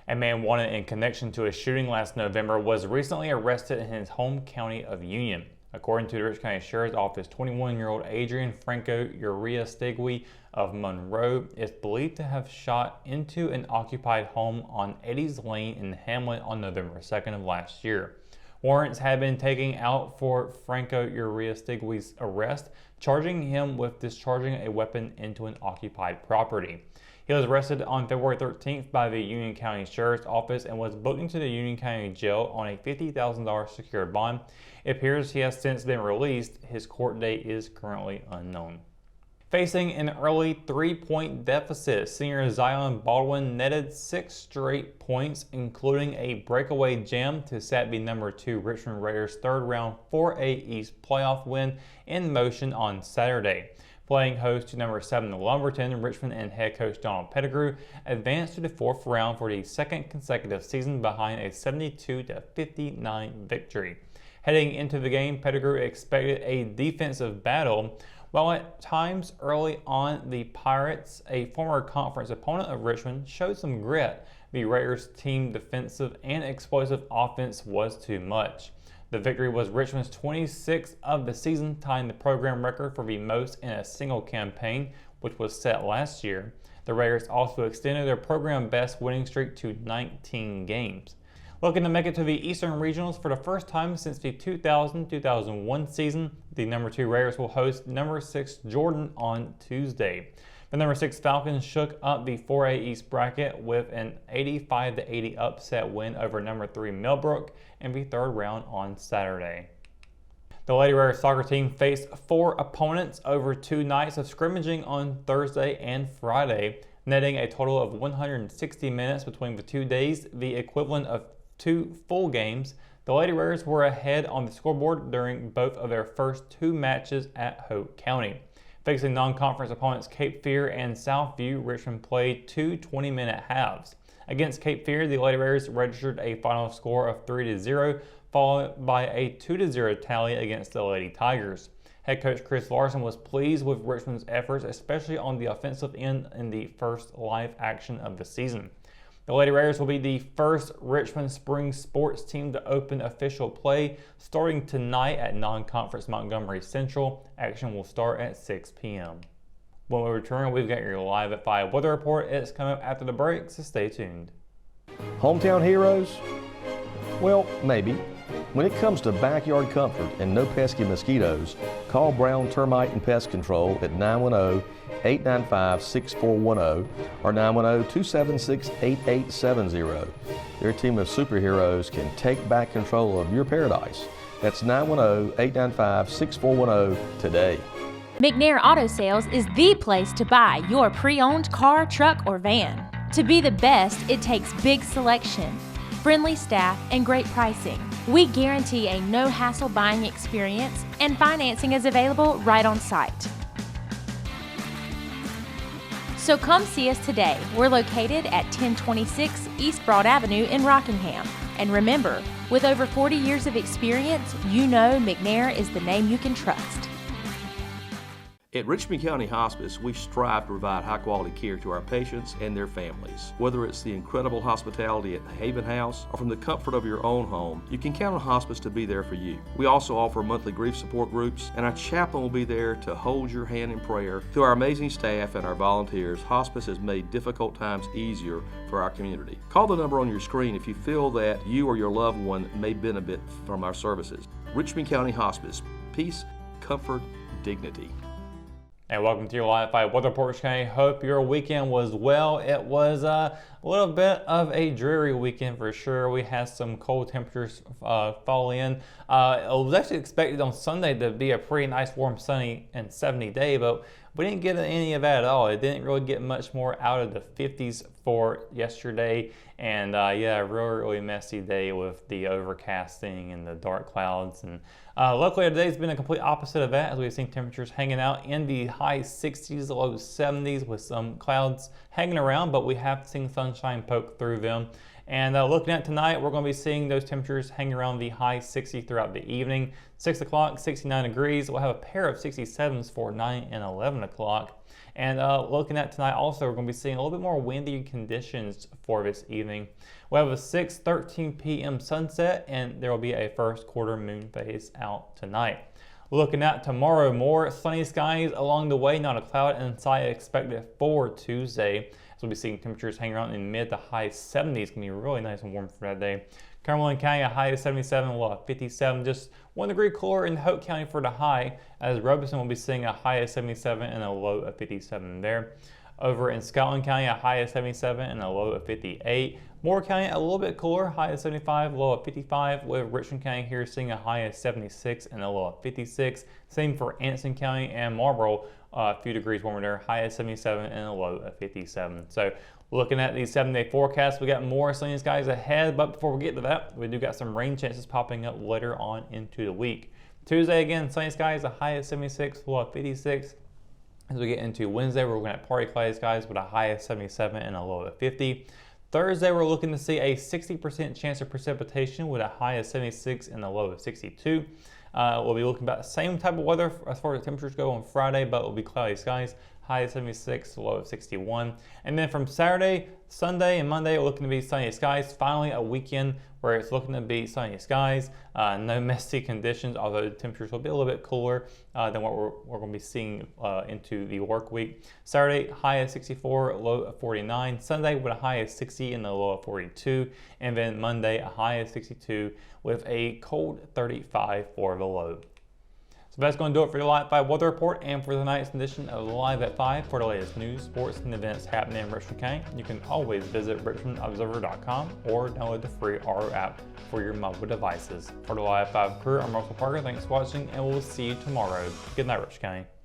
A man wanted in connection to a shooting last November was recently arrested in his home county of Union. According to the Rich County Sheriff's Office, 21-year-old Adrian Franco Uriastegui of Monroe is believed to have shot into an occupied home on Eddy's Lane in Hamlet on November 2nd of last year. Warrants had been taken out for Franco Uriastegui's arrest, charging him with discharging a weapon into an occupied property. He was arrested on February 13th by the Union County Sheriff's Office and was booked into the Union County Jail on a $50,000 secured bond. It appears he has since been released. His court date is currently unknown. Facing an early 3-point deficit, senior Zion Baldwin netted 6 straight points, including a breakaway jam to set the number 2 Richmond Raiders' third-round 4A East playoff win in motion on Saturday. Playing host to number 7 Lumberton, Richmond and head coach Donald Pettigrew advanced to the 4th round for the second consecutive season behind a 72-59 victory. Heading into the game, Pettigrew expected a defensive battle, while at times early on the Pirates, a former conference opponent of Richmond, showed some grit. The Raiders' team defensive and explosive offense was too much. The victory was Richmond's 26th of the season, tying the program record for the most in a single campaign, which was set last year. The Raiders also extended their program best winning streak to 19 games. Looking to make it to the Eastern Regionals for the first time since the 2000-2001 season, the number 2 Raiders will host number 6 Jordan on Tuesday. The number 6 Falcons shook up the 4A East bracket with an 85-80 upset win over number 3 Millbrook in the 3rd round on Saturday. The Lady Raiders soccer team faced 4 opponents over 2 nights of scrimmaging on Thursday and Friday, netting a total of 160 minutes between the 2 days, the equivalent of 2 full games. The Lady Raiders were ahead on the scoreboard during both of their first 2 matches at Hope County. Facing non-conference opponents Cape Fear and Southview, Richmond played 2 20-minute halves. Against Cape Fear, the Lady Raiders registered a final score of 3-0, followed by a 2-0 tally against the Lady Tigers. Head coach Chris Larson was pleased with Richmond's efforts, especially on the offensive end in the first live action of the season. The Lady Raiders will be the first Richmond spring sports team to open official play starting tonight at non-conference Montgomery Central. Action will start at 6 p.m. When we return, we've got your Live at 5 weather report. It's coming up after the break, so stay tuned. Hometown heroes? Well, maybe. When it comes to backyard comfort and no pesky mosquitoes, call Brown Termite and Pest Control at 910-895-6410 or 910-276-8870. Their team of superheroes can take back control of your paradise. That's 910-895-6410 today. McNair Auto Sales is the place to buy your pre-owned car, truck, or van. To be the best, it takes big selection, friendly staff, and great pricing. We guarantee a no-hassle buying experience, and financing is available right on site. So come see us today. We're located at 1026 East Broad Avenue in Rockingham. And remember, with over 40 years of experience, you know McNair is the name you can trust. At Richmond County Hospice, we strive to provide high-quality care to our patients and their families. Whether it's the incredible hospitality at the Haven House or from the comfort of your own home, you can count on Hospice to be there for you. We also offer monthly grief support groups, and our chaplain will be there to hold your hand in prayer. Through our amazing staff and our volunteers, Hospice has made difficult times easier for our community. Call the number on your screen if you feel that you or your loved one may benefit from our services. Richmond County Hospice. Peace, comfort, dignity. And welcome to your Live 5 Weather Report. Hope your weekend was well. It was a little bit of a dreary weekend for sure. We had some cold temperatures fall in. It was actually expected on Sunday to be a pretty nice, warm, sunny, and 70 day, but we didn't get any of that at all. It didn't really get much more out of the 50s for yesterday. And yeah, really messy day with the overcasting and the dark clouds. And luckily today's been a complete opposite of that, as we've seen temperatures hanging out in the high 60s, low 70s with some clouds hanging around, but we have seen sunshine poke through them. And looking at tonight, we're going to be seeing those temperatures hang around the high 60s throughout the evening. 6 o'clock, 69 degrees. We'll have a pair of 67s for 9 and 11 o'clock. And looking at tonight also, we're going to be seeing a little bit more windy conditions for this evening. We have a 6:13 p.m. sunset, and there will be a first quarter moon phase out tonight. Looking at tomorrow, more sunny skies along the way, not a cloud in sight expected for Tuesday. So we'll be seeing temperatures hanging around in mid to high 70s. It's going to be really nice and warm for that day. Cumberland County, a high of 77, low of 57. Just 1 degree cooler in Hope County for the high, as Robeson will be seeing a high of 77 and a low of 57 there. Over in Scotland County, a high of 77 and a low of 58. Moore County, a little bit cooler, high of 75, low of 55. With Richmond County here seeing a high of 76 and a low of 56. Same for Anson County and Marlboro, a few degrees warmer there, high of 77 and a low of 57. So looking at these 7-day forecasts, we got more sunny skies ahead, but before we get to that, we do got some rain chances popping up later on into the week. Tuesday again, sunny skies, a high of 76, low of 56. As we get into Wednesday, we're looking at partly cloudy skies with a high of 77 and a low of 50. Thursday, we're looking to see a 60% chance of precipitation with a high of 76 and a low of 62. We'll be looking about the same type of weather as far as temperatures go on Friday, but it will be cloudy skies, high of 76, low of 61. And then from Saturday, Sunday, and Monday, we're looking to be sunny skies. Finally, a weekend where it's looking to be sunny skies, no messy conditions, although the temperatures will be a little bit cooler than what we're going to be seeing into the work week. Saturday, high of 64, low of 49. Sunday with a high of 60 and a low of 42. And then Monday, a high of 62 with a cold 35 for the low. So that's going to do it for your Live at 5 weather report and for tonight's edition of Live at 5. For the latest news, sports, and events happening in Richmond County, you can always visit richmondobserver.com or download the free RO app for your mobile devices. For the Live at 5 crew, I'm Russell Parker. Thanks for watching, and we'll see you tomorrow. Good night, Richmond County.